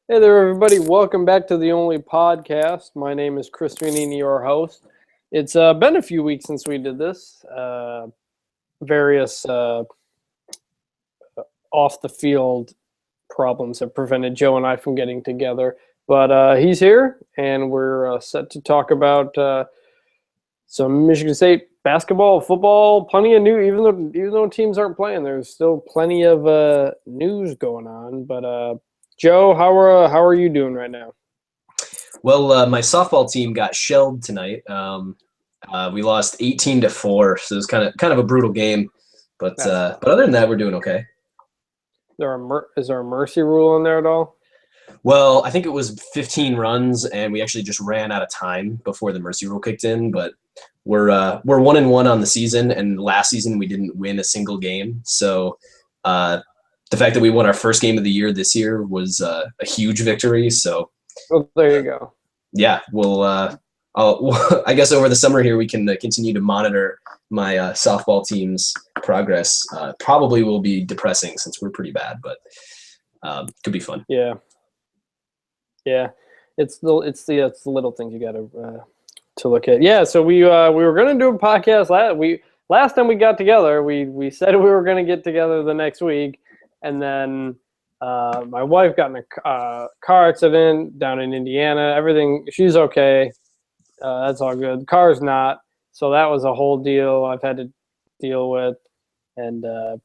Hey there, everybody. Welcome back to the Only Podcast. My name is Chris Ranini, your host. It's been a few weeks since we did this. Various off the field problems have prevented Joe and I from getting together. But he's here, and we're set to talk about some Michigan State basketball, football, plenty of new. Even though teams aren't playing, there's still plenty of news going on. But Joe, how are you doing right now? Well, my softball team got shelled tonight. We lost 18-4, so it was kind of a brutal game. But other than that, we're doing okay. Is there a mercy rule in there at all? Well, I think it was 15 runs, and we actually just ran out of time before the mercy rule kicked in. But we're 1-1 on the season, and last season we didn't win a single game. So the fact that we won our first game of the year this year was a huge victory. So Well, there you go. yeah, I guess over the summer here we can continue to monitor my softball team's progress. Probably will be depressing since we're pretty bad, but could be fun. Yeah. It's the little things you got to look at. Yeah. So we were gonna do a podcast last time we got together. We said we were gonna get together the next week, and then my wife got in a car accident down in Indiana. She's okay. That's all good. The car's not. So that was a whole deal I've had to deal with, and a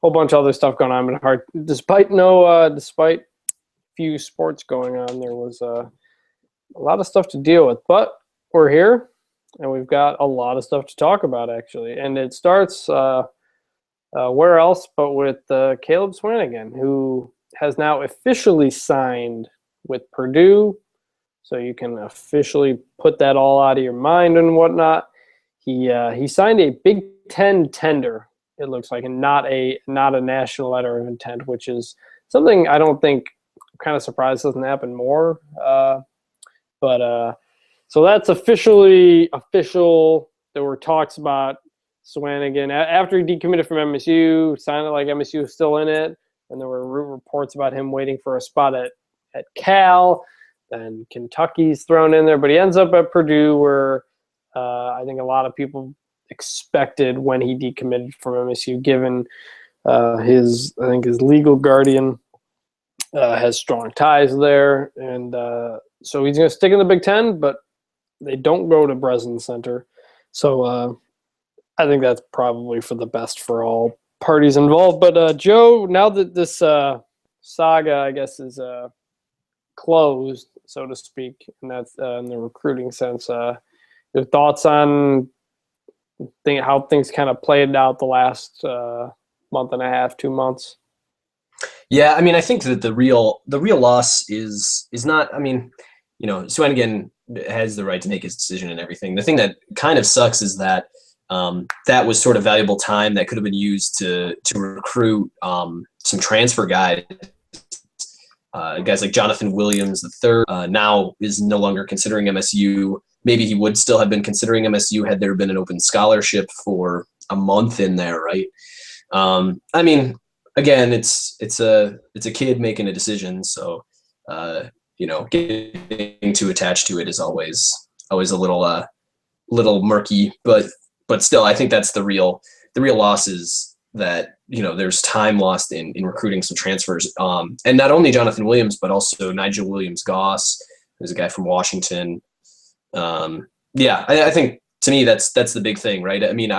whole bunch of other stuff going on. But hard, despite few sports going on, there was a lot of stuff to deal with. But we're here, and we've got a lot of stuff to talk about, actually. And it starts where else but with Caleb Swanigan, who has now officially signed with Purdue. So you can officially put that all out of your mind and whatnot. He signed a Big Ten tender, it looks like, and not a national letter of intent, which is something I don't think, I'm kind of surprised doesn't happen more. So that's officially official. There were talks about Swanigan after he decommitted from MSU, sounded like MSU was still in it, and there were reports about him waiting for a spot at Cal. And Kentucky's thrown in there, but he ends up at Purdue, where I think a lot of people expected when he decommitted from MSU, given his legal guardian has strong ties there, and so he's going to stick in the Big Ten, but they don't go to Breslin Center, so I think that's probably for the best for all parties involved. But Joe, now that this saga, I guess, is closed, so to speak, and that's in the recruiting sense. Your thoughts on how things kind of played out the last month and a half, 2 months? Yeah, I mean, I think that the real loss is not. I mean, Swanigan has the right to make his decision and everything. The thing that kind of sucks is that that was sort of valuable time that could have been used to recruit some transfer guys. Guys like Jonathan Williams III now is no longer considering MSU. Maybe he would still have been considering MSU had there been an open scholarship for a month in there, right? I mean, again, it's a kid making a decision, so getting too attached to it is always a little murky. But still, I think that's the real loss is that there's time lost in recruiting some transfers, and not only Jonathan Williams but also Nigel Williams-Goss, who's a guy from Washington. I think to me that's the big thing, right? I mean,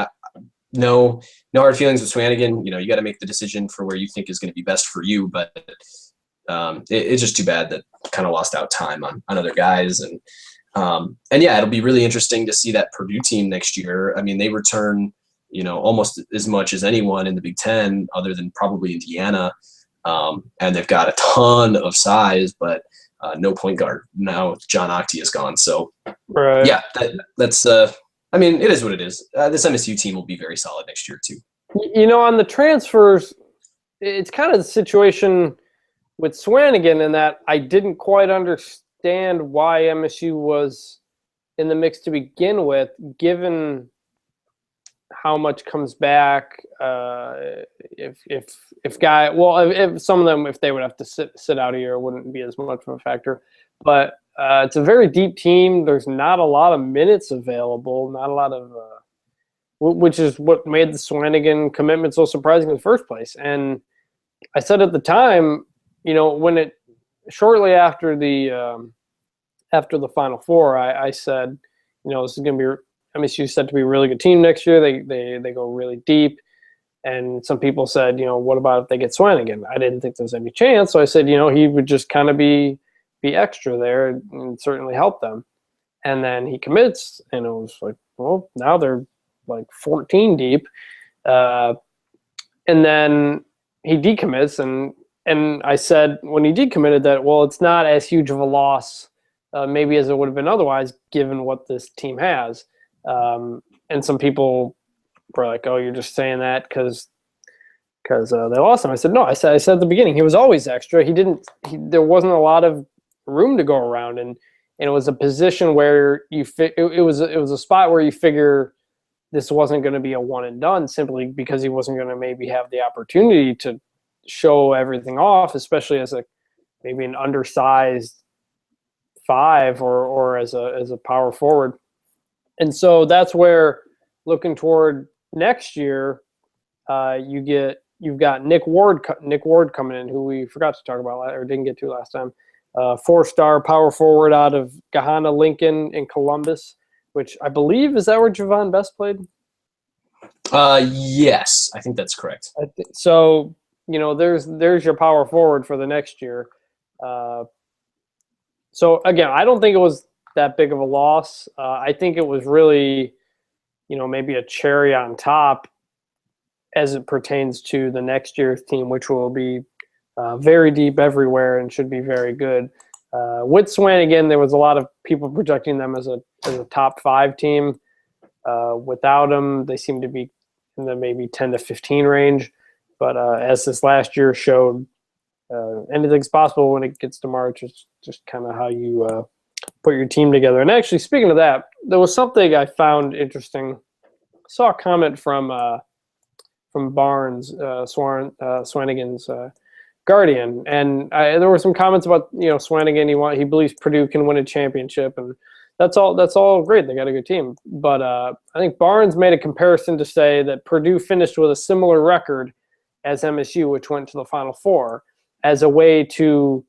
no hard feelings with Swanigan. You got to make the decision for where you think is going to be best for you, but it's just too bad that kind of lost out time on other guys, and yeah, it'll be really interesting to see that Purdue team next year. I mean, they return almost as much as anyone in the Big Ten, other than probably Indiana. And they've got a ton of size, but no point guard now. John Octi is gone. So, Right. Yeah, that's I mean, it is what it is. This MSU team will be very solid next year, too. On the transfers, it's kind of the situation with Swanigan in that I didn't quite understand why MSU was in the mix to begin with, given how much comes back. If some of them, if they would have to sit out a year, it wouldn't be as much of a factor. But it's a very deep team. There's not a lot of minutes available. Not a lot of, which is what made the Swanigan commitment so surprising in the first place. And I said at the time, when shortly after the Final Four, I said, this is going to be MSU set to be a really good team next year. They go really deep. And some people said, what about if they get Swanigan? I didn't think there was any chance. So I said, he would just kind of be extra there and certainly help them. And then he commits, and it was like, well, now they're like 14 deep. And then he decommits, and I said when he decommitted that, well, it's not as huge of a loss maybe as it would have been otherwise, given what this team has. And some people were like, "Oh, you're just saying that because they lost him." I said, "No, I said at the beginning he was always extra. There wasn't a lot of room to go around, and it was a position where it was a spot where you figure this wasn't going to be a one and done simply because he wasn't going to maybe have the opportunity to show everything off, especially as maybe an undersized 5 or as a power forward." And so that's where, looking toward next year, you've got Nick Ward coming in, who we forgot to talk about or didn't get to last time. 4-star power forward out of Gahanna Lincoln in Columbus, which I believe, is that where Javon Best played? Yes, I think that's correct. So there's your power forward for the next year. So again, I don't think it was that big of a loss. I think it was really, maybe a cherry on top as it pertains to the next year's team, which will be very deep everywhere and should be very good. With Swanigan, there was a lot of people projecting them as a top 5 team. Without him, they seem to be in the maybe 10 to 15 range. But as this last year showed, anything's possible when it gets to March. It's just kind of how you put your team together. And actually, speaking of that, there was something I found interesting. I saw a comment from Barnes, Swanigan's guardian, and there were some comments about Swanigan. He believes Purdue can win a championship, and that's all great. They got a good team, but I think Barnes made a comparison to say that Purdue finished with a similar record as MSU, which went to the Final Four, as a way to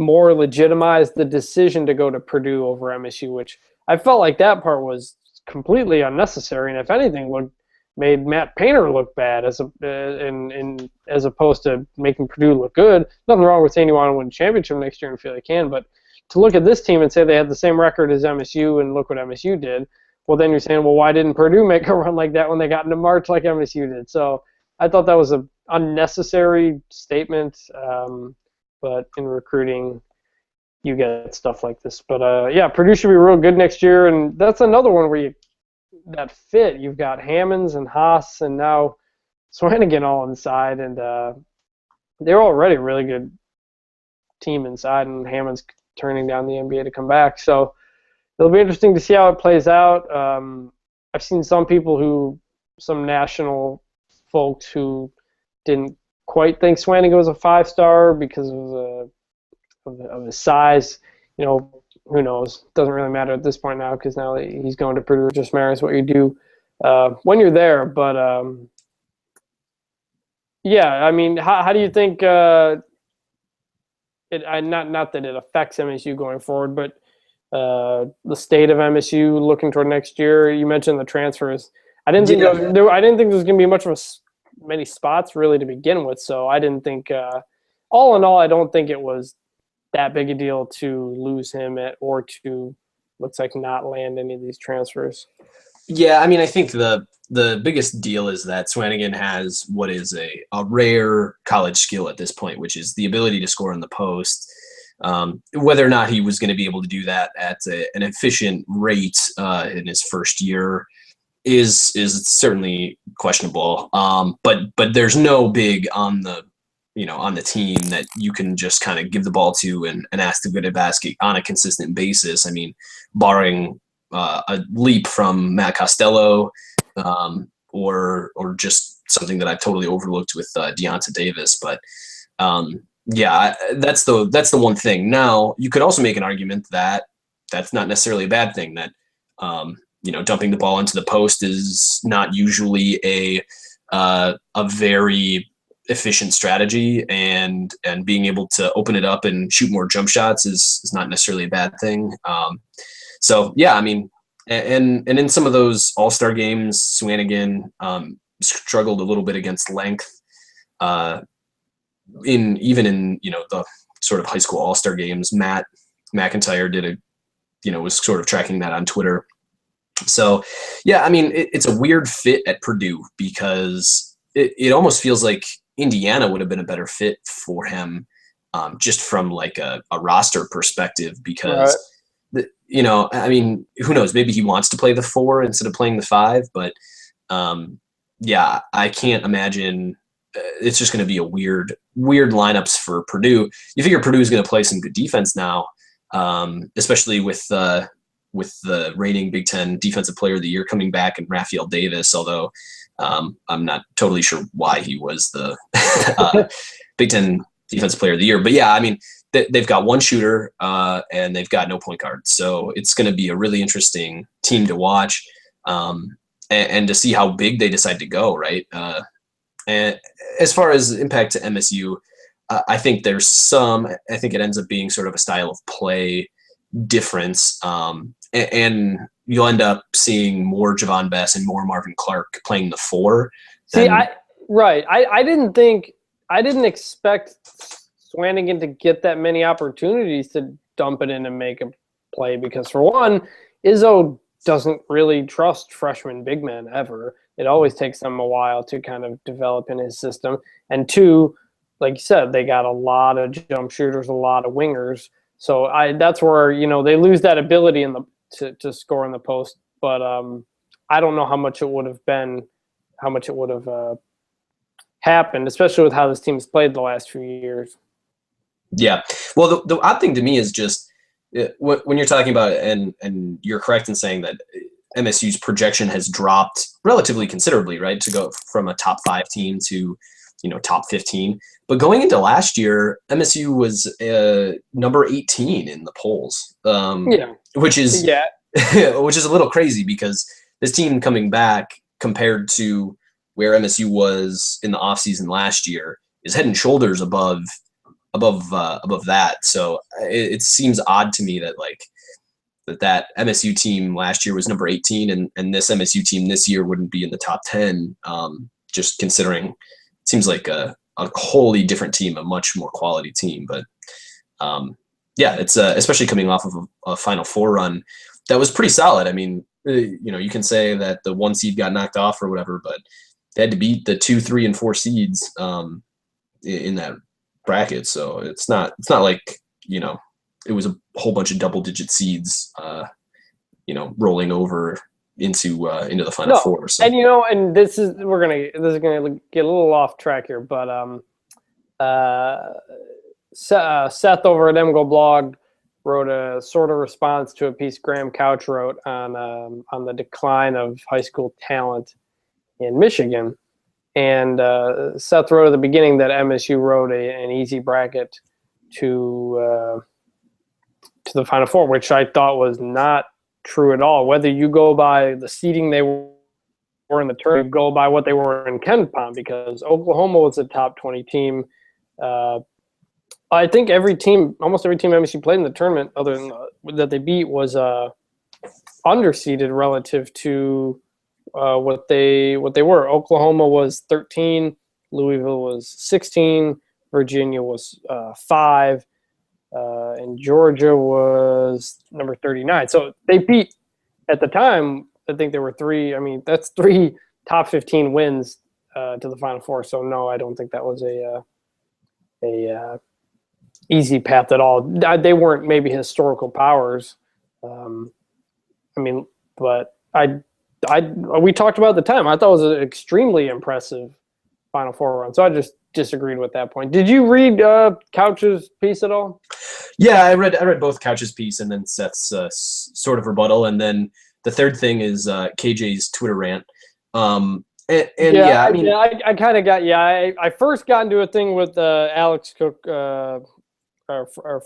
more legitimize the decision to go to Purdue over MSU, which I felt like that part was completely unnecessary, and if anything, made Matt Painter look bad as opposed to making Purdue look good. Nothing wrong with saying you want to win a championship next year and feel they can, but to look at this team and say they had the same record as MSU and look what MSU did, well, then you're saying, well, why didn't Purdue make a run like that when they got into March like MSU did? So I thought that was an unnecessary statement, but in recruiting, you get stuff like this. But, yeah, Purdue should be real good next year, and that's another one where that fit. You've got Hammonds and Haas and now Swanigan all inside, and they're already a really good team inside, and Hammonds turning down the NBA to come back. So it'll be interesting to see how it plays out. I've seen some national folks who didn't quite think Swanigan was a 5-star because of his size. Who knows? Doesn't really matter at this point now because now he's going to Purdue. It just matters what you do when you're there. But yeah, I mean, how do you think not that it affects MSU going forward, but the state of MSU looking toward next year? You mentioned the transfers. I didn't think there was going to be many spots really to begin with. So I didn't think. All in all, I don't think it was that big a deal to lose him or to looks like not land any of these transfers. Yeah, I mean, I think the biggest deal is that Swanigan has what is a rare college skill at this point, which is the ability to score in the post. Whether or not he was going to be able to do that at an efficient rate in his first year is certainly questionable. But there's no big on the team that you can just kind of give the ball to and ask to get a basket on a consistent basis. I mean, barring a leap from Matt Costello, or just something that I've totally overlooked with Deonta Davis. But yeah, that's the one thing. Now, you could also make an argument that that's not necessarily a bad thing, that dumping the ball into the post is not usually a very efficient strategy, and being able to open it up and shoot more jump shots is not necessarily a bad thing. So yeah, I mean, and in some of those All-Star games, Swanigan struggled a little bit against length. Even in the sort of high school All-Star games, Matt McIntyre was sort of tracking that on Twitter. So yeah, I mean, it's a weird fit at Purdue, because it almost feels like Indiana would have been a better fit for him, just from like a roster perspective, because I mean, who knows, maybe he wants to play the 4 instead of playing the 5, but yeah, I can't imagine. It's just going to be a weird lineups for Purdue. You figure Purdue is going to play some good defense now, especially with the reigning Big Ten Defensive Player of the Year coming back, and Raphael Davis, although I'm not totally sure why he was the Big Ten Defensive Player of the Year. But yeah, I mean, they've got one shooter and they've got no point guard. So it's going to be a really interesting team to watch, and to see how big they decide to go, right? And as far as impact to MSU, I think I think it ends up being sort of a style of play difference. And you'll end up seeing more Javon Bess and more Marvin Clark playing the 4. I didn't expect Swanigan to get that many opportunities to dump it in and make a play, because for one, Izzo doesn't really trust freshman big men ever. It always takes them a while to kind of develop in his system. And 2, like you said, they got a lot of jump shooters, a lot of wingers. So that's where, they lose that ability to score in the post. But I don't know how much it would have happened, especially with how this team's played the last few years. Yeah. Well, the odd thing to me is just when you're talking about it, and you're correct in saying that MSU's projection has dropped relatively considerably, right? To go from a top 5 team to, top 15. But going into last year, MSU was number 18 in the polls, which is a little crazy, because this team coming back compared to where MSU was in the offseason last year is head and shoulders above that. So it seems odd to me that that MSU team last year was number 18, and this MSU team this year wouldn't be in the top 10, just considering it seems like a wholly different team, a much more quality team. But yeah, it's especially coming off of a Final Four run that was pretty solid. I mean, you can say that the 1 seed got knocked off or whatever, but they had to beat the 2, 3, and 4 seeds in that bracket. So it's not like, it was a whole bunch of double-digit seeds, rolling over into the Final Four. So. And this is gonna get a little off track here, but Seth over at MGO Blog wrote a sort of response to a piece Graham Couch wrote on the decline of high school talent in Michigan. And Seth wrote at the beginning that MSU wrote an easy bracket to the Final Four, which I thought was not true at all. Whether you go by the seeding they were in the tournament, you go by what they were in KenPom, because Oklahoma was a top 20 team. I think almost every team MSU played in the tournament, other than that they beat, was underseeded relative to what they were. Oklahoma was 13, Louisville was 16, Virginia was 5, and Georgia was number 39. So they beat, at the time, I think there were 3. I mean, that's 3 top 15 wins to the Final Four. So no, I don't think that was a easy path at all. They weren't maybe historical powers. But we talked about at the time. I thought it was an extremely impressive Final Four run. So I just disagreed with that point. Did you read Couch's piece at all? Yeah, I read both Couch's piece and then Seth's sort of rebuttal, and then the third thing is KJ's Twitter rant. And Yeah, yeah, I mean, I kind of got I first got into a thing with Alex Cook, our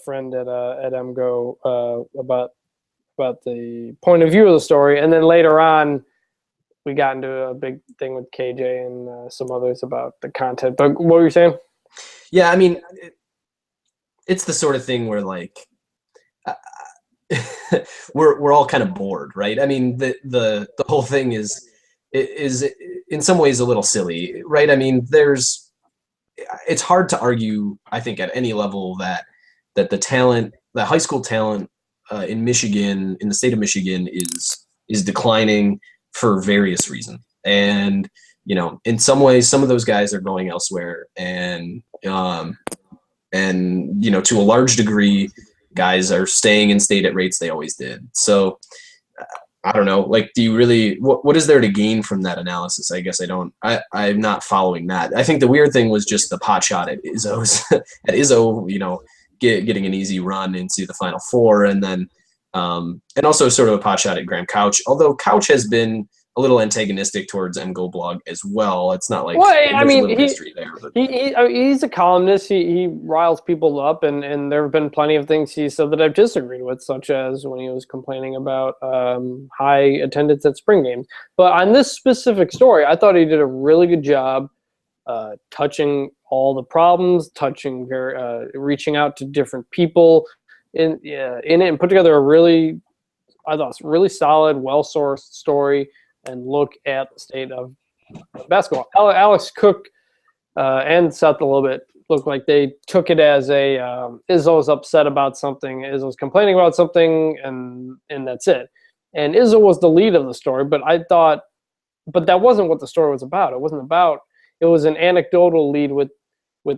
friend at MGO, about the point of view of the story, and then later on we got into a big thing with KJ and some others about the content. But what were you saying? yeah, I mean, it's the sort of thing where like we're all kind of bored, right? I mean, the whole thing is in some ways a little silly, right? I mean, it's hard to argue, I think, at any level that the talent, the high school talent in Michigan, in the state of Michigan, is declining for various reasons. And in some ways, some of those guys are going elsewhere, and to a large degree, guys are staying in state at rates they always did. So I don't know. Like, do you really? What is there to gain from that analysis? I guess I'm not following that. I think the weird thing was just the pot shot at Izzo's at Izzo. Getting an easy run into the Final Four, and then and also sort of a pot shot at Graham Couch. Although Couch has been a little antagonistic towards MGoBlog as well. It's not like I mean, history there. But. He's a columnist. He riles people up, and there have been plenty of things he said that I've disagreed with, such as when he was complaining about high attendance at spring games. But on this specific story, I thought he did a really good job touching all the problems, reaching out to different people in it, and put together a really solid, well-sourced story. And look at the state of basketball. Alex Cook and Seth a little bit looked like they took it as Izzo's upset about something, Izzo's complaining about something, and that's it. And Izzo was the lead of the story, but that wasn't what the story was about. It was an anecdotal lead with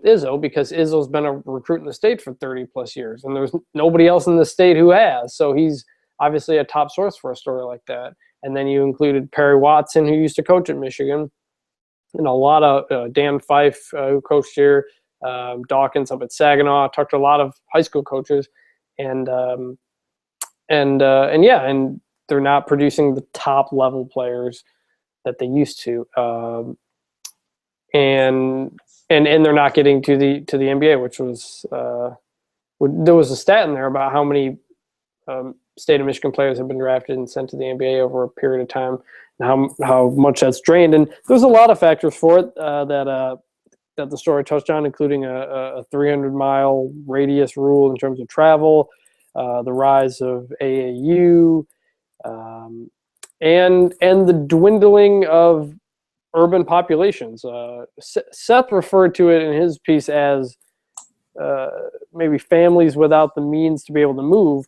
Izzo, because Izzo's been a recruit in the state for 30 plus years, and there's nobody else in the state who has. So he's obviously a top source for a story like that. And then you included Perry Watson, who used to coach at Michigan, and a lot of Dan Fife, who coached here, Dawkins up at Saginaw. Talked to a lot of high school coaches, and they're not producing the top level players that they used to, and they're not getting to the NBA, which was there was a stat in there about how many state of Michigan players have been drafted and sent to the NBA over a period of time, and how much that's drained. And there's a lot of factors for it that the story touched on, including a 300-mile radius rule in terms of travel, the rise of AAU, and the dwindling of urban populations. Seth referred to it in his piece as maybe families without the means to be able to move.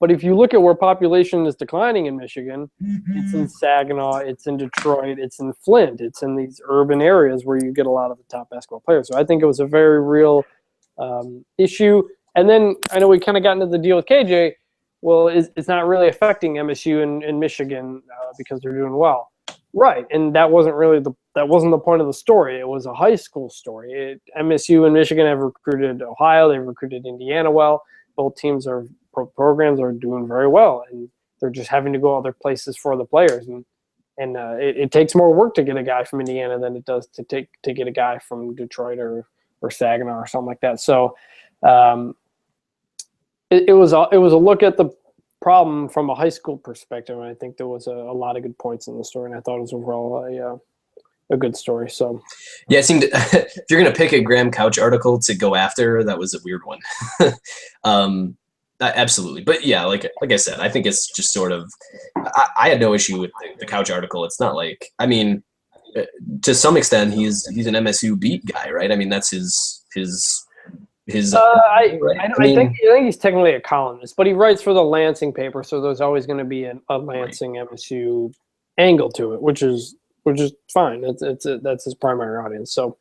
But if you look at where population is declining in Michigan, it's in Saginaw, it's in Detroit, it's in Flint, it's in these urban areas where you get a lot of the top basketball players. So I think it was a very real issue. And then I know we kind of got into the deal with KJ. Well, it's not really affecting MSU and Michigan because they're doing well. Right, and that wasn't the point of the story. It was a high school story. MSU and Michigan have recruited Ohio, they've recruited Indiana well. Both teams programs are doing very well, and they're just having to go other places for the players. And it takes more work to get a guy from Indiana than it does to get a guy from Detroit or Saginaw or something like that. So it was a look at the problem from a high school perspective, and I think there was a lot of good points in the story, and I thought it was overall a good story. So yeah, it seemed if you're gonna pick a Graham Couch article to go after, that was a weird one. Absolutely, but yeah, like I said, I think it's just sort of. I had no issue with the Couch article. It's not like, I mean, to some extent, he's an MSU beat guy, right? I mean, that's his. I think he's technically a columnist, but he writes for the Lansing paper, so there's always going to be a Lansing MSU angle to it, which is fine. That's his primary audience. So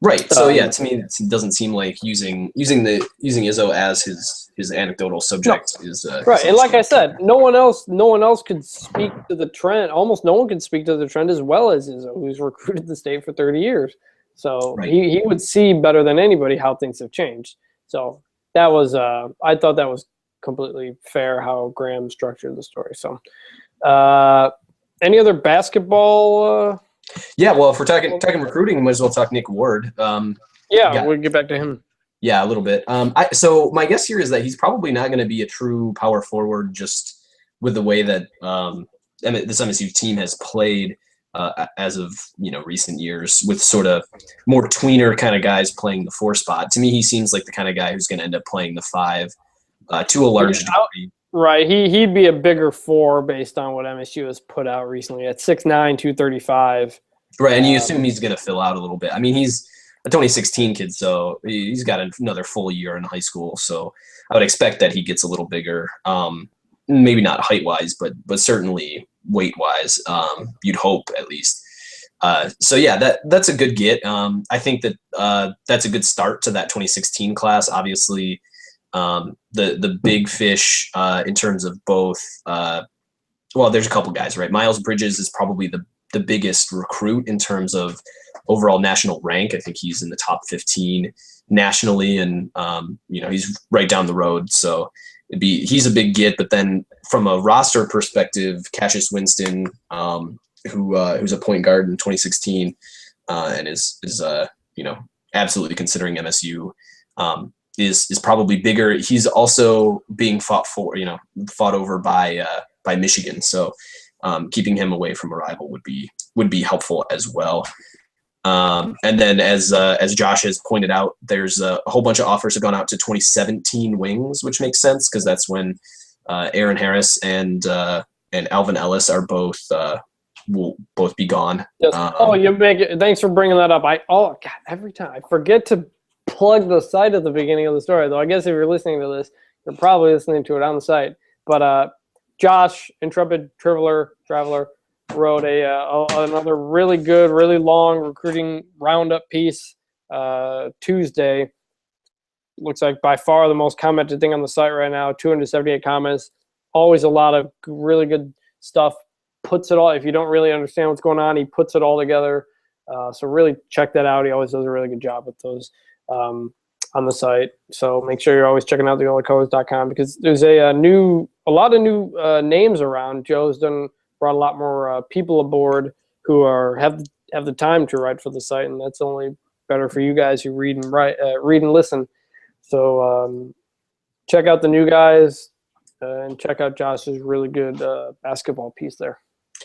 right. So yeah, to me, it doesn't seem like using Izzo as his anecdotal subject is right. And like I said, no one else could speak to the trend. Almost no one can speak to the trend as well as Izzo, who's recruited the state for 30 years. So right. he would see better than anybody how things have changed. So that was I thought that was completely fair how Graham structured the story. So, any other basketball? Yeah, well, if we're talking recruiting, we might as well talk Nick Ward. Yeah, we'll get back to him. Yeah, a little bit. So my guess here is that he's probably not going to be a true power forward, just with the way that this MSU team has played as of recent years, with sort of more tweener kind of guys playing the 4 spot. To me, he seems like the kind of guy who's going to end up playing the 5 to a large degree. Right, he'd be a bigger 4 based on what MSU has put out recently at 6'9", 235. Right, and you assume he's going to fill out a little bit. I mean, he's a 2016 kid, so he's got another full year in high school. So I would expect that he gets a little bigger. Maybe not height-wise, but certainly weight-wise. You'd hope, at least. So yeah, that's a good get. I think that that's a good start to that 2016 class. Obviously, the big fish in terms of both. Well, there's a couple guys, right? Miles Bridges is probably the biggest recruit in terms of overall national rank. I think he's in the top 15 nationally, and he's right down the road. So he's a big get. But then from a roster perspective, Cassius Winston, who's a point guard in 2016, and is absolutely considering MSU, is probably bigger. He's also being fought over by Michigan. So keeping him away from a rival would be helpful as well. And then as Josh has pointed out, there's a whole bunch of offers have gone out to 2017 wings, which makes sense because that's when Aaron Harris and Alvin Ellis are will both be gone. Yes. You make it. Thanks for bringing that up. Every time I forget to plug the site at the beginning of the story, though. I guess if you're listening to this, you're probably listening to it on the site. But Josh, Intrepid Traveler, wrote another really good, really long recruiting roundup piece Tuesday. Looks like by far the most commented thing on the site right now. 278 comments. Always a lot of really good stuff. Puts it all. If you don't really understand what's going on, he puts it all together. So really check that out. He always does a really good job with those on the site. So make sure you're always checking out thegoldcodes.com because there's a lot of new names around. Joe's brought a lot more people aboard who have the time to write for the site, and that's only better for you guys who read and listen. So check out the new guys and check out Josh's really good basketball piece there.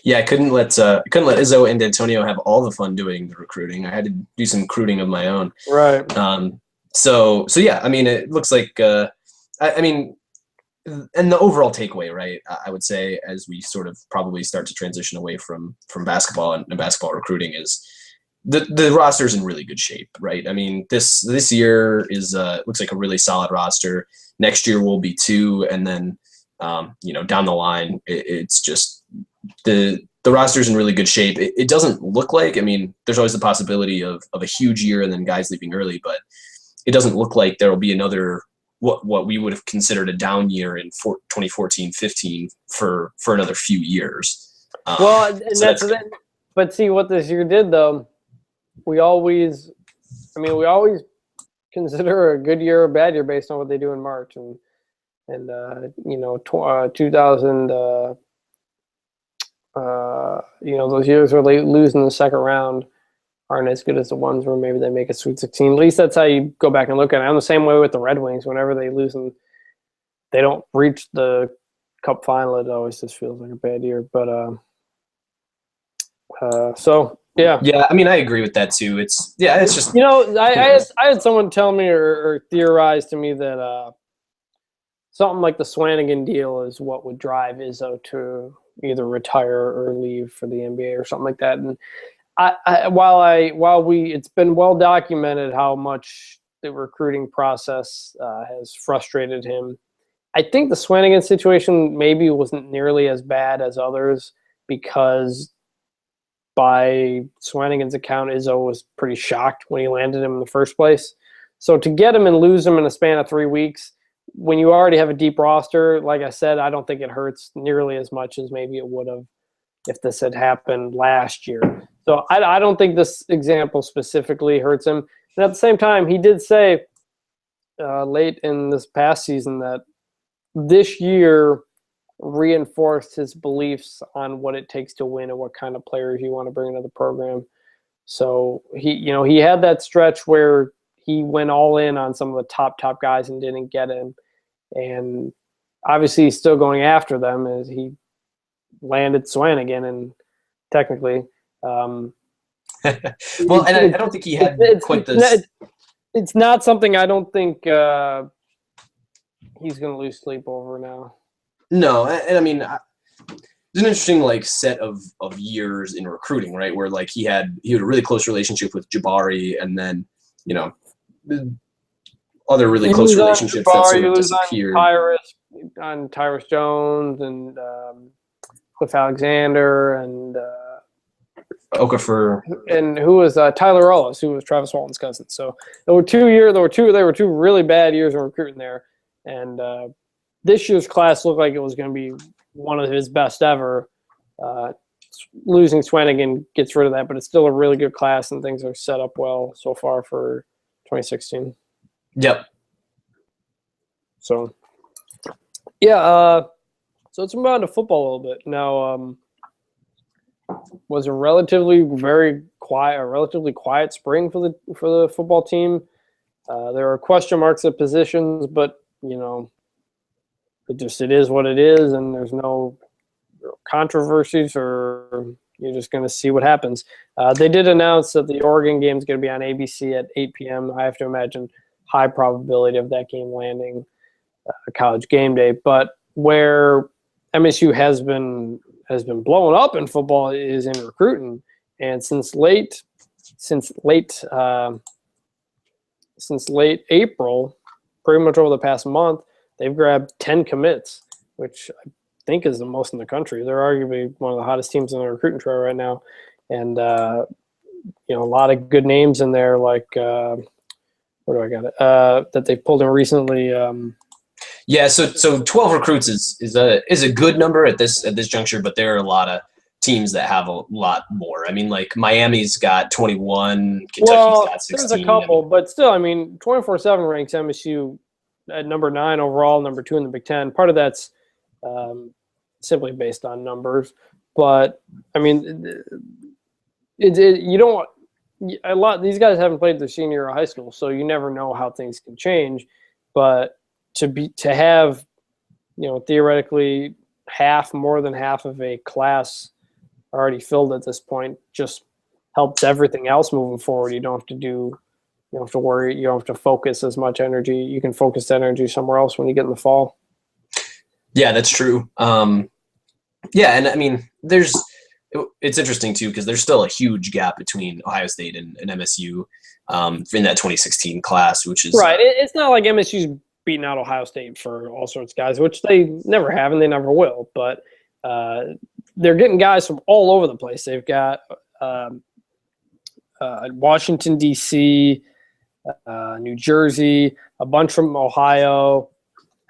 Yeah, I couldn't let Izzo and Antonio have all the fun doing the recruiting. I had to do some recruiting of my own. Right. So yeah, I mean, it looks like and the overall takeaway, right? I would say as we sort of probably start to transition away from basketball and basketball recruiting is the roster's in really good shape, right? I mean, this year is looks like a really solid roster. Next year will be 2, and then down the line, it's just the roster's in really good shape. It doesn't look like, I mean, there's always the possibility of a huge year and then guys leaving early, but it doesn't look like there will be another what we would have considered a down year in 2014-15 for another few years. But see what this year did though. We always consider a good year or a bad year based on what they do in March, and 2000. Those years where they lose in the second round aren't as good as the ones where maybe they make a Sweet 16. At least that's how you go back and look at it. I'm the same way with the Red Wings. Whenever they lose and they don't reach the Cup final, it always just feels like a bad year. But so yeah. Yeah, I mean, I agree with that too. It's just I had someone tell me or theorize to me that something like the Swanigan deal is what would drive Izzo to either retire or leave for the NBA or something like that. And it's been well documented how much the recruiting process has frustrated him. I think the Swanigan situation maybe wasn't nearly as bad as others because by Swanigan's account, Izzo was pretty shocked when he landed him in the first place. So to get him and lose him in a span of 3 weeks, when you already have a deep roster, like I said, I don't think it hurts nearly as much as maybe it would have if this had happened last year. So I don't think this example specifically hurts him. And at the same time, he did say late in this past season that this year reinforced his beliefs on what it takes to win and what kind of players you want to bring into the program. So he had that stretch where he went all in on some of the top guys and didn't get in. And obviously he's still going after them as he landed Swanigan and technically. Well, and I don't think he had quite this. It's not something I don't think he's going to lose sleep over now. No, and I mean, there's an interesting set of years in recruiting, right? Where he had a really close relationship with Jabari, and then other really close relationships that sort of disappeared. On Tyrus Jones and Cliff Alexander and Okafor, and who was Tyler Ellis, who was Travis Walton's cousin. So there were two really bad years in recruiting there, and this year's class looked like it was going to be one of his best ever. Losing Swanigan gets rid of that, but it's still a really good class, and things are set up well so far for 2016. Yep. So, yeah. So let's move on to football a little bit now. Was a relatively quiet spring for the football team. There are question marks at positions, but it is what it is, and there's no controversies, or you're just going to see what happens. They did announce that the Oregon game is going to be on ABC at 8 p.m. I have to imagine high probability of that game landing College Game Day. But where MSU has been blown up in football is in recruiting, and since late April, pretty much over the past month, they've grabbed 10 commits, which I think is the most in the country. They're arguably one of the hottest teams on the recruiting trail right now, and a lot of good names in there. Like that they've pulled in recently. Yeah, so 12 recruits is a good number at this juncture, but there are a lot of teams that have a lot more. I mean, Miami's got 21, Kentucky's got 16. There's a couple, but still, 24/7 ranks MSU at number 9 overall, number 2 in the Big Ten. Part of that's simply based on numbers, but these guys haven't played their senior year of high school, so you never know how things can change. But to have theoretically more than half of a class already filled at this point just helps everything else moving forward. You don't have to worry, you don't have to focus as much energy. You can focus the energy somewhere else when you get in the fall. Yeah, that's true. And it's interesting too, because there's still a huge gap between Ohio State and MSU in that 2016 class, which is right. It's not like MSU's beating out Ohio State for all sorts of guys, which they never have and they never will. But they're getting guys from all over the place. They've got Washington, D.C., New Jersey, a bunch from Ohio.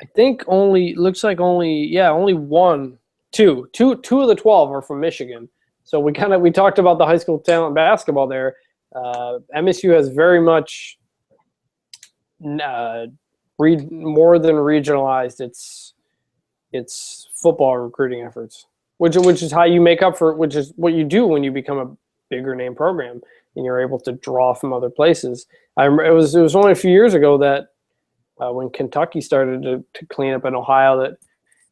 I think only two of the 12 are from Michigan. So we talked about the high school talent basketball there. MSU has very much more than regionalized its football recruiting efforts, which is how you make up for, which is what you do when you become a bigger name program and you're able to draw from other places. It was only a few years ago that when Kentucky started to clean up in Ohio, that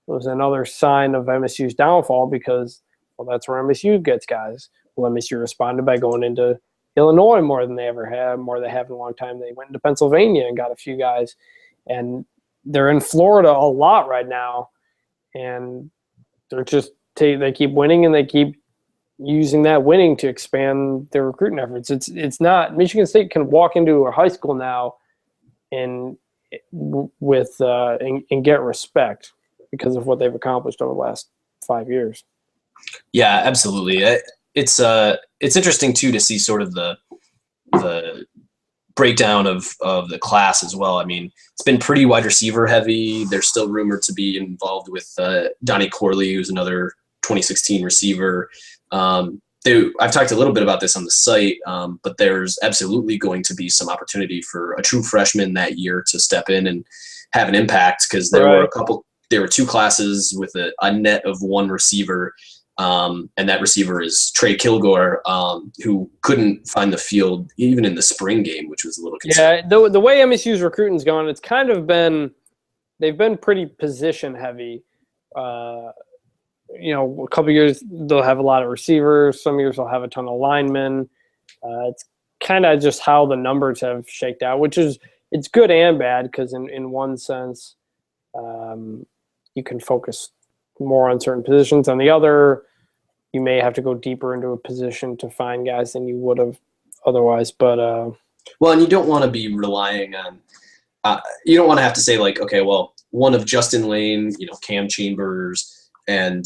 was another sign of MSU's downfall, because that's where MSU gets guys. Well, MSU responded by going into Illinois more than they ever have, more than they have in a long time. They went into Pennsylvania and got a few guys, and they're in Florida a lot right now, and they're just they keep winning, and they keep using that winning to expand their recruiting efforts. It's not Michigan State can walk into a high school now and get respect because of what they've accomplished over the last 5 years. Yeah, absolutely. It's interesting too to see sort of the breakdown of the class as well. It's been pretty wide receiver heavy. They're still rumored to be involved with Donnie Corley, who's another 2016 receiver. I've talked a little bit about this on the site, but there's absolutely going to be some opportunity for a true freshman that year to step in and have an impact, because there were two classes with a net of one receiver, and that receiver is Trey Kilgore, who couldn't find the field even in the spring game, which was a little concerning. Yeah, the way MSU's recruiting's gone, it's kind of been – they've been pretty position heavy. A couple years they'll have a lot of receivers. Some years they'll have a ton of linemen. It's kind of just how the numbers have shaked out, which is it's good and bad, because in one sense you can focus more on certain positions. On the other, you may have to go deeper into a position to find guys than you would have otherwise. But well, and you don't want to be relying on you don't want to have to say like, okay, well, one of Justin Lane, Cam Chambers, and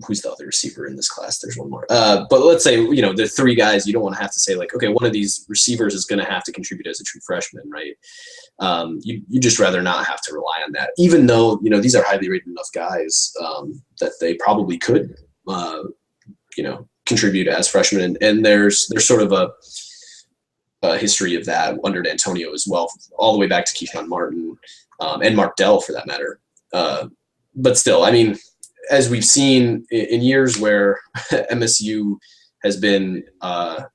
who's the other receiver in this class? There's one more. But let's say, the three guys, you don't want to have to say like, okay, one of these receivers is going to have to contribute as a true freshman, right? You just rather not have to rely on that, even though, these are highly rated enough guys that they probably could, contribute as freshmen. And there's sort of a history of that under D'Antonio as well, all the way back to Keyshawn Martin and Mark Dell for that matter. But still, I mean, as we've seen in years where MSU has been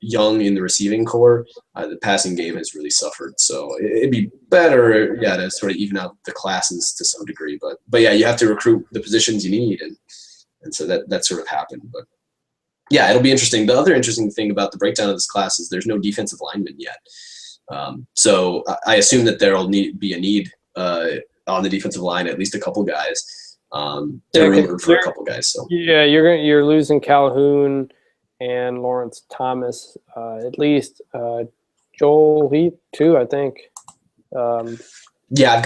young in the receiving core, the passing game has really suffered. So it'd be better, to sort of even out the classes to some degree. But yeah, you have to recruit the positions you need, and so that sort of happened. But yeah, it'll be interesting. The other interesting thing about the breakdown of this class is there's no defensive linemen yet. So I assume that there'll be a need on the defensive line, at least a couple guys. They're rumored for a couple guys. So yeah, you're losing Calhoun and Lawrence Thomas, at least Joel Heath too, I think. Yeah,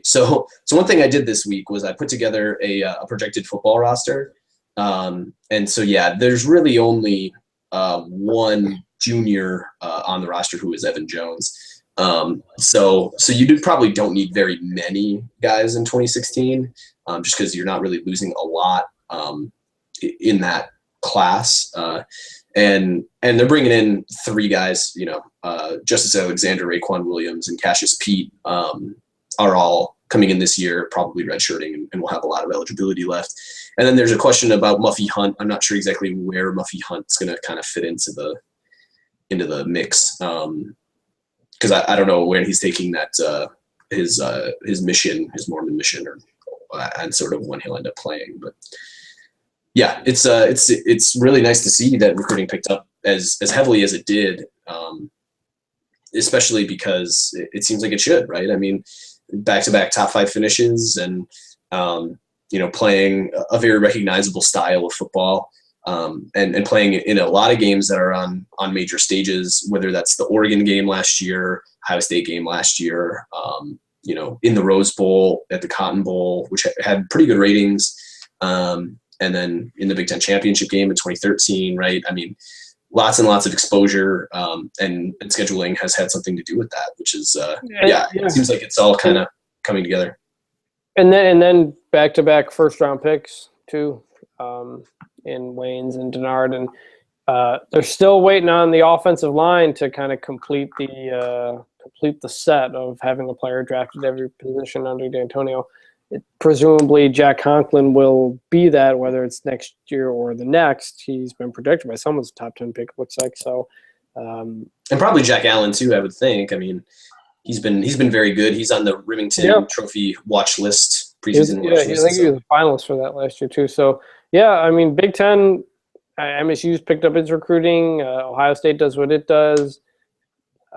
so one thing I did this week was I put together a projected football roster. And so, yeah, there's really only one junior on the roster who is Evan Jones. So you probably don't need very many guys in 2016, just because you're not really losing a lot in that class. And they're bringing in three guys, Justice Alexander, Raekwon Williams, and Cassius Pete are all coming in this year, probably redshirting, and will have a lot of eligibility left. And then there's a question about Muffy Hunt. I'm not sure exactly where Muffy Hunt's going to kind of fit into the mix, because I don't know where he's taking that his mission, his Mormon mission, and sort of when he'll end up playing. But yeah, it's really nice to see that recruiting picked up as heavily as it did, especially because it seems like it should, right? I mean, back-to-back top 5 finishes, and playing a very recognizable style of football, and playing in a lot of games that are on major stages, whether that's the Oregon game last year, Ohio State game last year, in the Rose Bowl, at the Cotton Bowl, which had pretty good ratings, and then in the Big Ten championship game in 2013, right? I mean, lots and lots of exposure, and scheduling has had something to do with that, which is, it seems like it's all kind of coming together. And then back-to-back first-round picks too, in Waynes and Denard, and they're still waiting on the offensive line to kind of complete the set of having a player drafted every position under D'Antonio. Presumably Jack Conklin will be that, whether it's next year or the next. He's been predicted by someone's top 10 pick, it looks like. So, and probably Jack Allen too, I would think. I mean, he's been very good. He's on the Remington Trophy watch list, preseason watch list. I think he was a finalist for that last year too. So yeah, I mean, Big Ten, MSU's picked up its recruiting. Ohio State does what it does.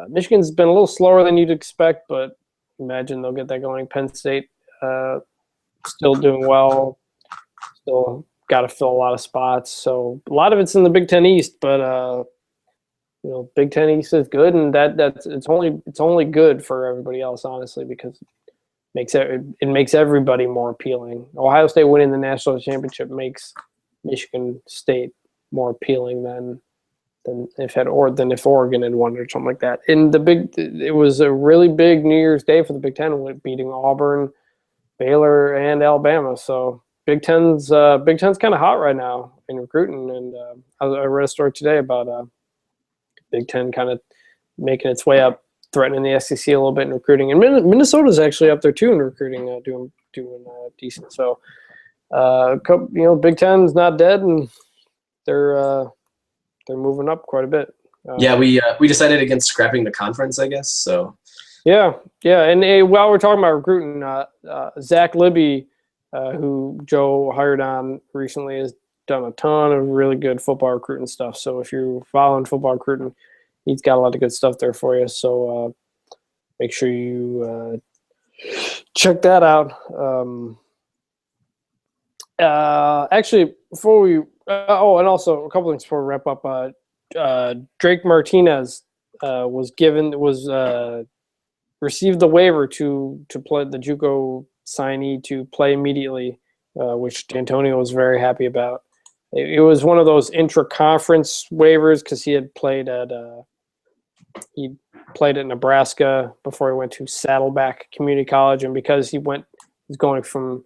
Michigan's been a little slower than you'd expect, but imagine they'll get that going. Penn State still doing well. Still got to fill a lot of spots. So a lot of it's in the Big Ten East, but Big Ten East is good, and it's only good for everybody else, honestly, because it makes everybody more appealing. Ohio State winning the national championship makes Michigan State more appealing than if Oregon had won or something like that. It was a really big New Year's Day for the Big Ten, with beating Auburn, Baylor, and Alabama. So Big Ten's kind of hot right now in recruiting, and I read a story today about Big Ten kind of making its way up, threatening the SEC a little bit in recruiting, and Minnesota's actually up there too in recruiting, doing decent. So, Big Ten's not dead, and they're moving up quite a bit. Yeah, we decided against scrapping the conference, I guess. So. Yeah. And while we're talking about recruiting, Zach Libby, who Joe hired on recently, has done a ton of really good football recruiting stuff. So if you're following football recruiting, he's got a lot of good stuff there for you. So make sure you check that out. Actually, before we and also a couple things before we wrap up. Drake Martinez received the waiver to play, the JUCO signee to play immediately, which D'Antonio was very happy about. It was one of those intra-conference waivers because he had played at Nebraska before he went to Saddleback Community College, and because he's going from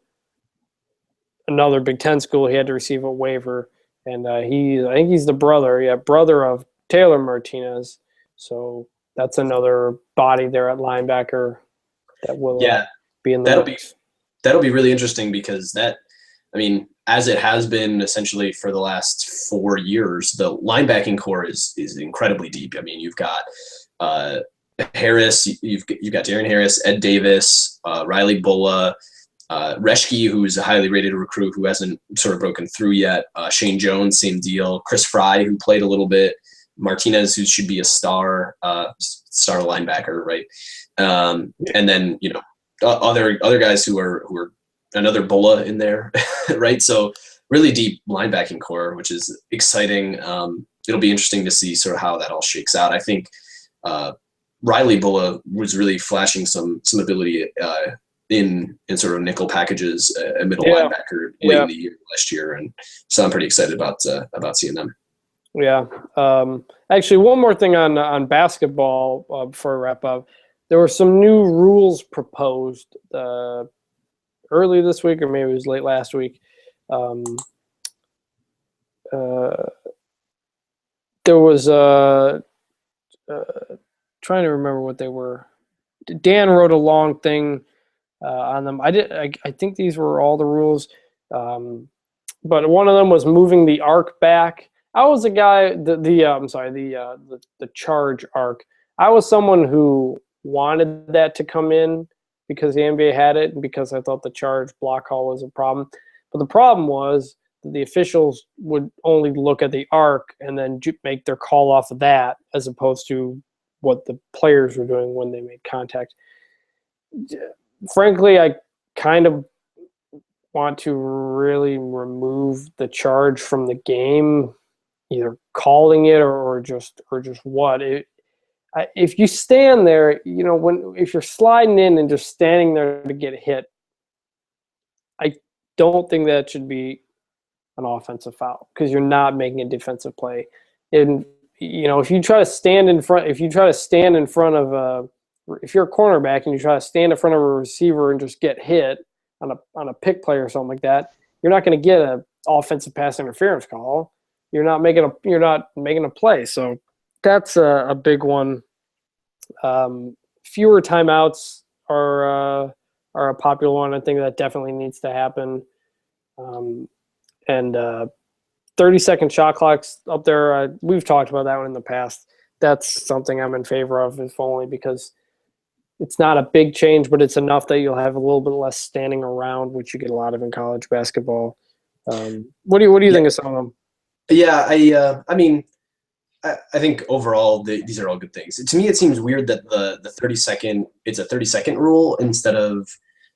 another Big Ten school, he had to receive a waiver. And I think he's the brother of Taylor Martinez. So that's another body there at linebacker that will be in the mix. That'll be really interesting because as it has been essentially for the last 4 years, the linebacking core is incredibly deep. I mean, you've got Harris, you've got Darian Harris, Ed Davis, Riley Bulla, Reschke, who's a highly rated recruit who hasn't sort of broken through yet. Shane Jones, same deal. Chris Fry, who played a little bit. Martinez, who should be a star linebacker, right? And then other guys who are another Bulla in there, right? So really deep linebacking core, which is exciting. It'll be interesting to see sort of how that all shakes out. I think Riley Bulla was really flashing some ability in sort of nickel packages, a middle linebacker late in the year last year, and so I'm pretty excited about seeing them. Yeah. Actually, one more thing on basketball before we wrap up. There were some new rules proposed early this week, or maybe it was late last week. There was trying to remember what they were. Dan wrote a long thing on them. I think these were all the rules, but one of them was moving the arc back. I was a guy, the charge arc. I was someone who wanted that to come in because the NBA had it and because I thought the charge block call was a problem. But the problem was that the officials would only look at the arc and then make their call off of that as opposed to what the players were doing when they made contact. Frankly, I kind of want to really remove the charge from the game, either calling it or just what. If you stand there, if you're sliding in and just standing there to get hit, I don't think that should be an offensive foul because you're not making a defensive play. And if you try to stand in front, if you're a cornerback and you try to stand in front of a receiver and just get hit on a pick play or something like that, you're not going to get an offensive pass interference call. You're not making a play. So that's a big one. Fewer timeouts are a popular one. I think that definitely needs to happen. And 30-second shot clocks up there. We've talked about that one in the past. That's something I'm in favor of, if only because it's not a big change, but it's enough that you'll have a little bit less standing around, which you get a lot of in college basketball. What do you think of some of them? Yeah, I think overall these are all good things. To me, it seems weird that the 30-second, it's a 30-second rule instead of,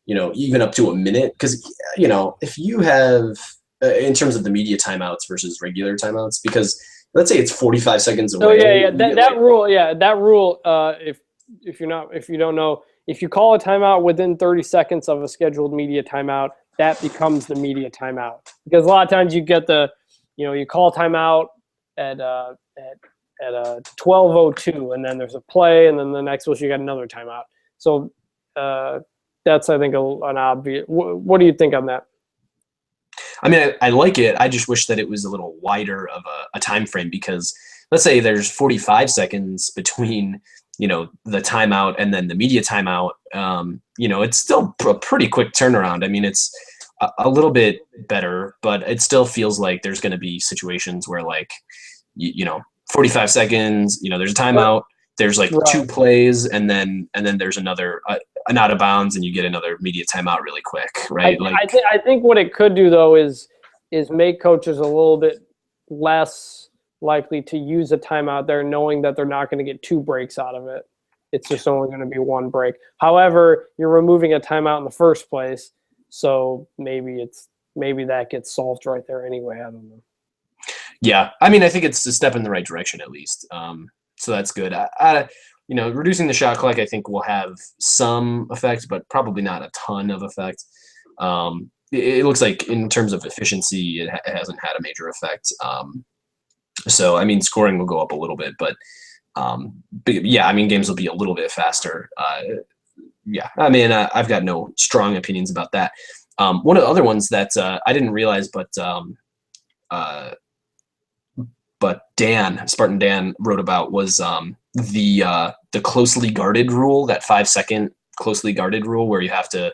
even up to a minute. Because, if you have, in terms of the media timeouts versus regular timeouts, because let's say it's 45 seconds away. Oh yeah. That rule. If you don't know, if you call a timeout within 30 seconds of a scheduled media timeout, that becomes the media timeout. Because a lot of times you get you call a timeout at 12:02, and then there's a play, and then the next one you got another timeout. So that's, I think, an obvious. What do you think on that? I mean, I like it. I just wish that it was a little wider of a time frame, because let's say there's 45 seconds between, the timeout and then the media timeout. It's still a pretty quick turnaround. I mean, it's a little bit better, but it still feels like there's going to be situations where, like, 45 seconds, there's a timeout, there's like Right. 2 plays, and then there's another an out of bounds, and you get another media timeout really quick, right? I think what it could do, though, is make coaches a little bit less likely to use a timeout there, knowing that they're not going to get 2 breaks out of it. It's just only going to be 1 break. However, you're removing a timeout in the first place, so maybe that gets solved right there anyway. I don't know. Yeah, I mean, I think it's a step in the right direction, at least. So that's good. Reducing the shot clock, I think, will have some effect, but probably not a ton of effect. It looks like in terms of efficiency, it hasn't had a major effect. So, I mean, scoring will go up a little bit, but yeah, I mean, games will be a little bit faster. Yeah, I mean, I've got no strong opinions about that. One of the other ones that I didn't realize, but Spartan Dan wrote about was the closely guarded rule, that 5-second closely guarded rule, where you have to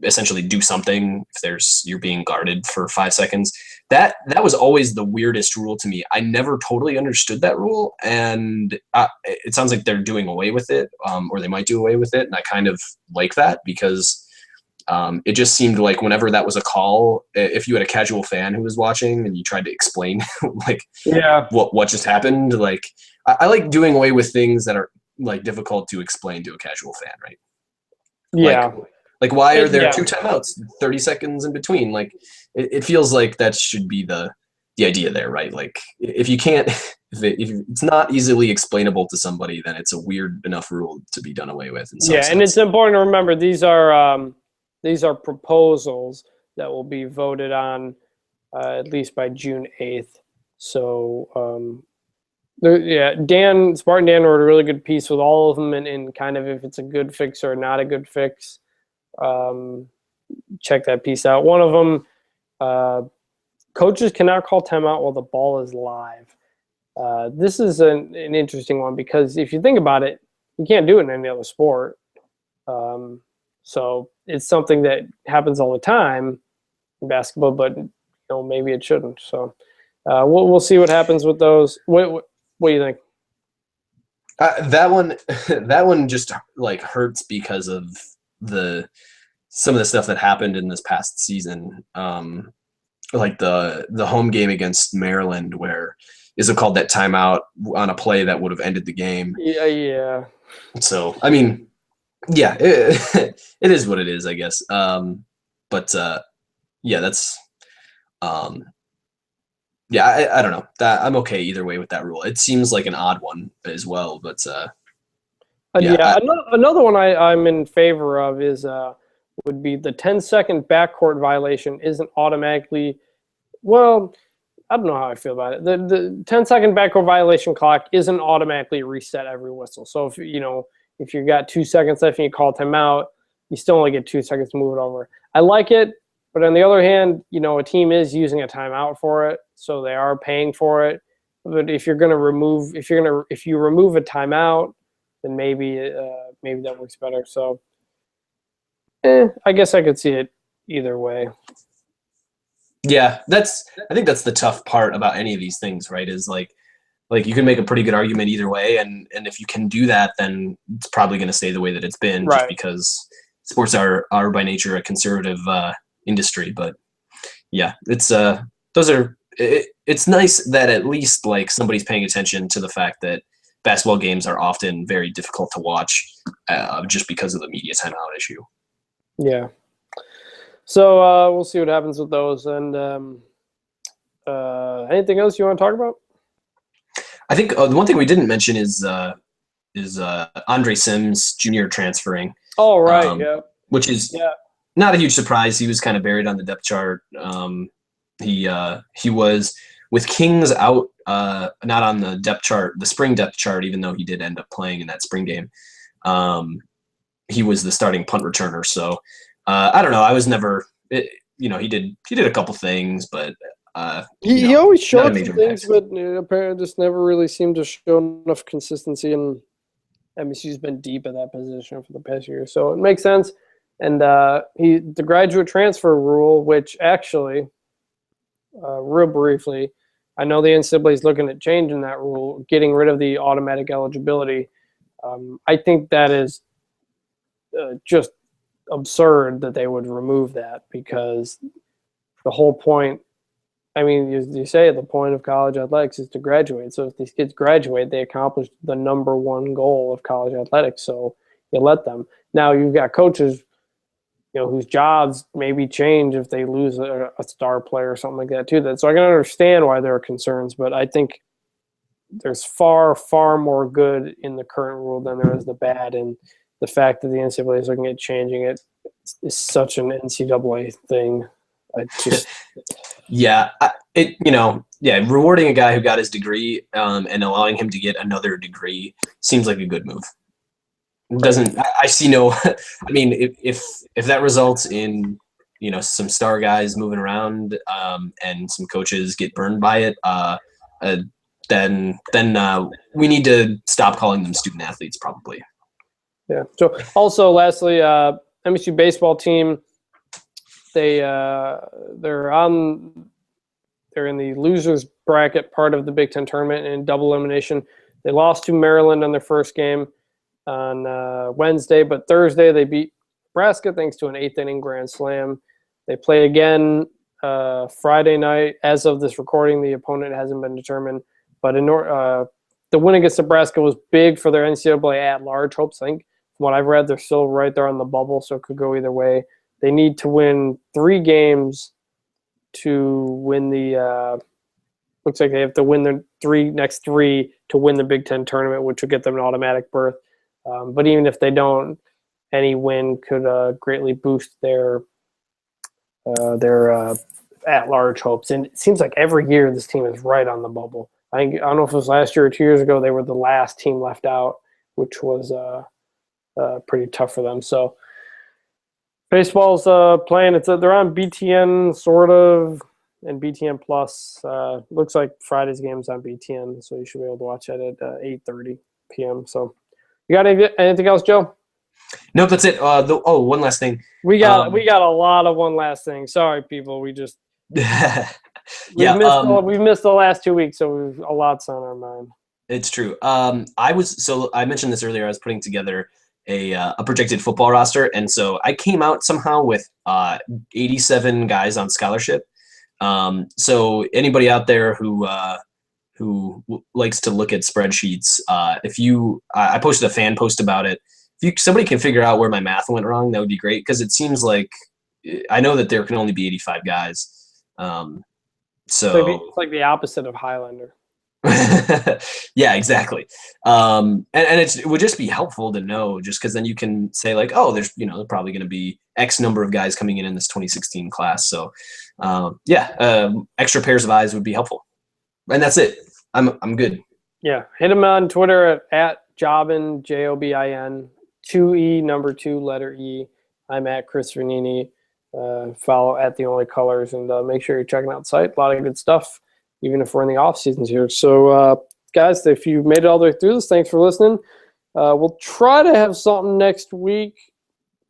essentially do something if you're being guarded for 5 seconds. That was always the weirdest rule to me. I never totally understood that rule, and it sounds like they're doing away with it, or they might do away with it, and I kind of like that, because it just seemed like whenever that was a call, if you had a casual fan who was watching and you tried to explain like what just happened, like I like doing away with things that are like difficult to explain to a casual fan, right? Yeah. Like why are there 2 timeouts, 30 seconds in between? Like it feels like that should be the idea there, right? Like if you can't, if it's not easily explainable to somebody, then it's a weird enough rule to be done away with. And it's important to remember these are proposals that will be voted on at least by June 8th. So, Spartan Dan wrote a really good piece with all of them, and kind of if it's a good fix or not a good fix. Check that piece out. One of them, coaches cannot call timeout while the ball is live. This is an interesting one, because if you think about it, you can't do it in any other sport. So it's something that happens all the time in basketball, but maybe it shouldn't. So we'll see what happens with those. What do you think? That one just like hurts because of some of the stuff that happened in this past season. Like the home game against Maryland, where Izzo called that timeout on a play that would have ended the game. Yeah. So I mean, yeah, it is what it is, I guess. But yeah, that's yeah, I don't know. That I'm okay either way with that rule. It seems like an odd one as well, but another one I'm in favor of is would be the 10-second backcourt violation isn't automatically. Well, I don't know how I feel about it. The 10-second backcourt violation clock isn't automatically reset every whistle. So if you got 2 seconds left and you call timeout, you still only get 2 seconds to move it over. I like it, but on the other hand, a team is using a timeout for it, so they are paying for it. But if you remove a timeout, then maybe that works better. So, I guess I could see it either way. Yeah, I think that's the tough part about any of these things, right? Is like you can make a pretty good argument either way, and if you can do that, then it's probably going to stay the way that it's been, right, just because sports are by nature a conservative industry. But yeah, it's nice that at least like somebody's paying attention to the fact that basketball games are often very difficult to watch just because of the media timeout issue. Yeah. So we'll see what happens with those. And anything else you want to talk about? I think the one thing we didn't mention is Andre Sims Jr. transferring. Oh, right. Yeah. Which is not a huge surprise. He was kind of buried on the depth chart. He was with Kings out, not on the depth chart, the spring depth chart, even though he did end up playing in that spring game. He was the starting punt returner. So I don't know. I was never, he did a couple things, but he always showed major some things, impact. but apparently just never really seemed to show enough consistency. And MSU's been deep at that position for the past year, so it makes sense. And the graduate transfer rule, which actually, real briefly, I know the NCAA is looking at changing that rule, getting rid of the automatic eligibility. I think that is just absurd that they would remove that, because the whole point, I mean, you say the point of college athletics is to graduate. So if these kids graduate, they accomplished the number one goal of college athletics. So you let them. Now you've got coaches, whose jobs maybe change if they lose a star player or something like that too. So I can understand why there are concerns, but I think there's far, far more good in the current rule than there is the bad. And the fact that the NCAA is looking at changing it is such an NCAA thing. Rewarding a guy who got his degree and allowing him to get another degree seems like a good move. I see no. I mean, if that results in some star guys moving around and some coaches get burned by it, then we need to stop calling them student athletes, probably. Yeah. So also, lastly, MSU baseball team, they're in the losers bracket part of the Big Ten tournament in double elimination. They lost to Maryland on their first game on Wednesday, but Thursday they beat Nebraska thanks to an 8th inning grand slam. They play again Friday night. As of this recording, the opponent hasn't been determined, but the win against Nebraska was big for their NCAA at-large hopes. I think from what I've read, they're still right there on the bubble, so it could go either way. They need to win 3 games to win the looks like they have to win the next three to win the Big Ten tournament, which would get them an automatic berth. But even if they don't, any win could greatly boost their at-large hopes. And it seems like every year this team is right on the bubble. I don't know if it was last year or 2 years ago, they were the last team left out, which was pretty tough for them. So baseball's playing. They're on BTN sort of, and BTN Plus. Looks like Friday's game's on BTN, so you should be able to watch that at 8:30 p.m. So, you got anything else, Joe? Nope, that's it. One last thing. We got a lot of one last thing. Sorry, people. We've missed the last 2 weeks, so we've a lot's on our mind. It's true. I mentioned this earlier. I was putting together a projected football roster, and so I came out somehow with 87 guys on scholarship. So anybody out there who likes to look at spreadsheets, I posted a fan post about it. If somebody can figure out where my math went wrong, that would be great, because it seems like I know that there can only be 85 guys. So it's like the opposite of Highlander. Yeah, exactly. And it would just be helpful to know, just because then you can say like, oh, there's probably going to be X number of guys coming in this 2016 class. So extra pairs of eyes would be helpful. And that's it. I'm good. Yeah. Hit him on Twitter at Jobin, Jobin, 2E, number 2, letter E. I'm at Chris Vannini. Follow at The Only Colors, and make sure you're checking out the site. A lot of good stuff, even if we're in the off seasons here. So, guys, if you made it all the way through this, thanks for listening. We'll try to have something next week,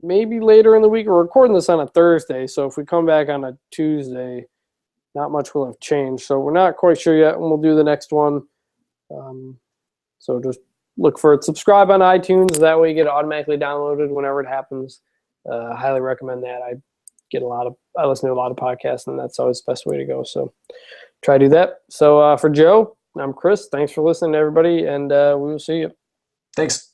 maybe later in the week. We're recording this on a Thursday, so if we come back on a Tuesday, not much will have changed. So we're not quite sure yet when we'll do the next one. So just look for it. Subscribe on iTunes. That way you get it automatically downloaded whenever it happens. I highly recommend that. I listen to a lot of podcasts, and that's always the best way to go. So try to do that. So for Joe, I'm Chris. Thanks for listening, everybody, and we will see you. Thanks.